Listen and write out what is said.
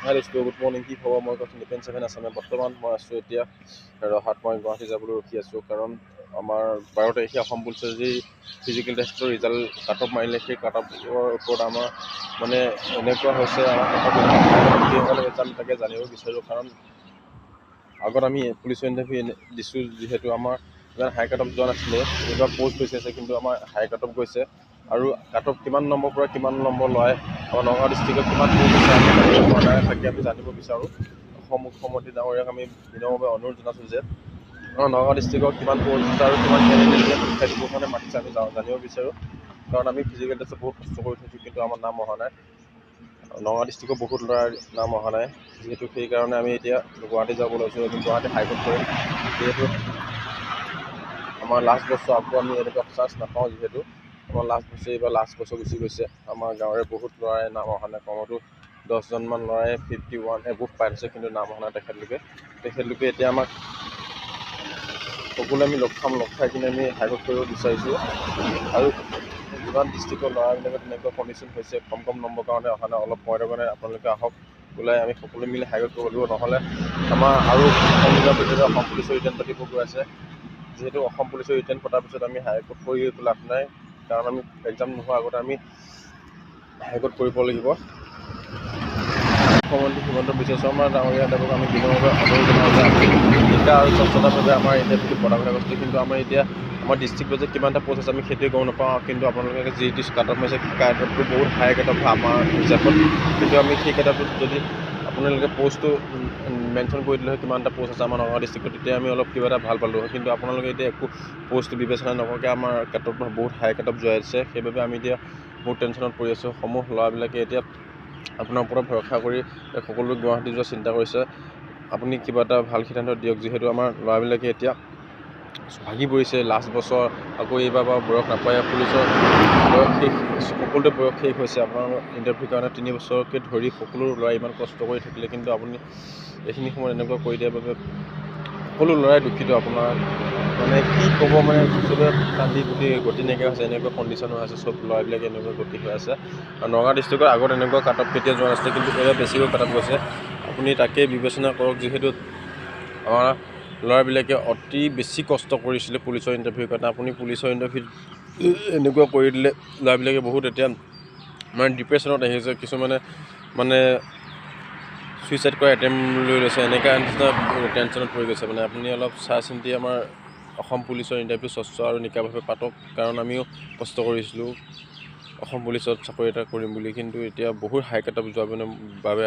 হাই দোস্ত, good morning. কি খবৰ? মই কৈছোঁ ডিফেন্স 7 আছামে। বৰ্তমান মই আছোঁ এতিয়া ৰহাত। মই গুৱাহাটী যাবলৈ ৰখি আছোঁ, কাৰণ আমাৰ 12 তাৰিখে অসম পুলিচৰ যি ফিজিকেল টেষ্টৰ ৰিজাল্ট কাট অফ মাৰিলে, সেই কাট অফৰ ওপৰত আমাৰ মানে এনেকুৱা হৈছে, আমাৰ কাট ৰিজাল্ট তাকে জানিব বিচাৰোঁ। কাৰণ আগত আমি পুলিচৰ ইণ্টাৰভিউ দিছোঁ, যিহেতু আমাৰ ইমান হাই কাট অফ যোৱা নাছিলে। এইবাৰ পষ্ট হৈছে, কিন্তু আমাৰ হাই কাট অফ গৈছে। আৰু কাট অফ কিমান নম্বৰ পৰা কিমান নম্বৰ লয়, আমাৰ নগাঁও ডিষ্ট্ৰিক্টত কিমান তাকে আমি জানিব বিচাৰোঁ। অসম মুখ্যমন্ত্ৰী ডাঙৰীয়াক আমি বিনম্ৰভাৱে অনুৰোধ জনাইছোঁ যে আমাৰ নগাঁও ডিষ্ট্ৰিক্টত কিমান পষ্ট আৰু কিমান কেণ্ডিডেটে পৰীক্ষা দিবৰ কাৰণে মাতিছে, আমি জানিব বিচাৰোঁ। কাৰণ আমি ফিজিকেল টেষ্টত বহুত কষ্ট কৰি থৈছোঁ, কিন্তু আমাৰ নাম অহা নাই। নগাঁও ডিষ্ট্ৰিক্টৰ বহুত ল'ৰাৰ নাম অহা নাই, যিহেতু সেইকাৰণে আমি এতিয়া গুৱাহাটী যাব লৈছোঁ। আমি গুৱাহাটী হাইকোৰ্ট কৰিম, যিহেতু আমাৰ লাষ্ট বছৰ আকৌ আমি এনেকুৱা চান্স নাপাওঁ। যিহেতু আমাৰ লাষ্ট বছৰ এইবাৰ লাষ্ট বছৰ গুচি গৈছে, আমাৰ গাঁৱৰে বহুত ল'ৰাই নাম অহা নাই। কমতো 10জনমান ল'ৰাই 51 এবোভ পাই থৈছে, কিন্তু নাম অহা নাই তেখেতলোকে এতিয়া আমাক সকলোৱে আমি লগ খাই কিনে আমি হাইকোৰ্ট কৰিব বিচাৰিছোঁ। আৰু যিমান ডিষ্ট্ৰিক্টৰ ল'ৰাবিলাকে তেনেকুৱা কণ্ডিশ্যন হৈছে, কম নম্বৰ কাৰণে অহা নাই, অলপ সময়ৰ কাৰণে আপোনালোকে আহক, ওলাই আমি সকলোৱে মিলি হাইকোৰ্ট কৰিব লাগিব। নহ'লে আমাৰ আৰু অসম পুলিচৰ ৰিটাৰ্ণ পাতিব গৈ আছে। যিহেতু অসম পুলিচৰ ৰিটাৰ্ণ পতাৰ পিছত আমি হাইকোৰ্ট কৰি লাভ নাই, কাৰণ আমি এক্সাম নোহোৱাৰ আগতে আমি হাইকোৰ্ট কৰিব লাগিব। মুখ্যমন্ত্ৰী হিমন্ত বিশ্ব শৰ্মা ডাঙৰীয়াদেৱক আমি বিনম্ৰভাৱে অনুৰোধ জনাওঁ যে আমি নিকা আৰু স্বচ্ছতাভাৱে আমাৰ ইণ্টাৰভিউটো পতাৰ কথা কৈছোঁ। কিন্তু আমাৰ এতিয়া আমাৰ ডিষ্ট্ৰিক্ট বাজেট কিমানটা পষ্ট আছে আমি সেইটোৱে গম নাপাওঁ। কিন্তু আপোনালোকে যি কাট অফ মাৰিছে, কাট অফটো বহুত হাই কাট অফ আমাৰ হিচাপত। কিন্তু আমি সেই কাট অফটোত যদি আপোনালোকে পষ্টটো মেনশ্যন কৰি দিলে হয় কিমানটা পষ্ট আছে আমাৰ নগাঁও ডিষ্ট্ৰিক্টত, তেতিয়া আমি অলপ কিবা এটা ভাল পালোঁ হয়। কিন্তু আপোনালোকে এতিয়া একো পষ্ট বিবেচনা নকৰাকৈ আমাৰ কাট অফ বহুত হাই কাট অফ যোৱাই আছে। সেইবাবে আমি এতিয়া বহুত টেনশ্যনত পৰি আছোঁ। সমূহ ল'ৰাবিলাকে এতিয়া আপোনাৰ ওপৰত ভৰসা কৰি সকলো গুৱাহাটী যোৱা চিন্তা কৰিছে। আপুনি কিবা এটা ভাল সিদ্ধান্ত দিয়ক, যিহেতু আমাৰ ল'ৰাবিলাকে এতিয়া ভাগি পৰিছে। লাষ্ট বছৰ আকৌ এইবাৰ বাৰু বয়স নাপায়, পুলিচৰ বয়স শেষ, সকলোতে বয়স শেষ হৈছে। আপোনাৰ ইণ্টাৰভিউৰ কাৰণে 3 বছৰকে ধৰি সকলো ল'ৰাই ইমান কষ্ট কৰি থাকিলে, কিন্তু আপুনি এইখিনি সময়ত এনেকুৱা কৰি দিয়াৰ বাবে সকলো ল'ৰাই দুখিত। আপোনাৰ মানে কি ক'ব, মানে চবে কান্দি গতি নাইকিয়া হৈছে, এনেকুৱা কণ্ডিশ্যন হৈ আছে। চব ল'ৰাবিলাকে এনেকুৱা গতি হৈ আছে। আৰু নগাঁও ডিষ্ট্ৰিক্টৰ আগত এনেকুৱা কাট অফ কেতিয়া যোৱা নাছিলে, কিন্তু এইবাৰ বেছিকৈ কাট অফ গৈছে। আপুনি তাকেই বিবেচনা কৰক, যিহেতু আমাৰ ল'ৰাবিলাকে অতি বেছি কষ্ট কৰিছিলে পুলিচৰ ইণ্টাৰভিউৰ কাৰণে। আপুনি পুলিচৰ ইণ্টাৰভিউত এনেকুৱা কৰি দিলে, ল'ৰাবিলাকে বহুত এতিয়া মানে ডিপ্ৰেশ্যনত আহিছে। কিছুমানে মানে ছুইচাইড কৰা এটেম্প লৈ লৈছে, এনেকুৱা নিচিনা টেনশ্যনত পৰি গৈছে। মানে আপুনি অলপ চাই চিন্তি আমাৰ অসম পুলিচৰ ইণ্টাৰভিউ স্বচ্ছ আৰু নিকাভাৱে পাতক, কাৰণ আমিও কষ্ট কৰিছিলোঁ অসম পুলিচত চাকৰি এটা কৰিম বুলি। কিন্তু এতিয়া বহুত হাই কাট অফ যোৱাৰ বাবে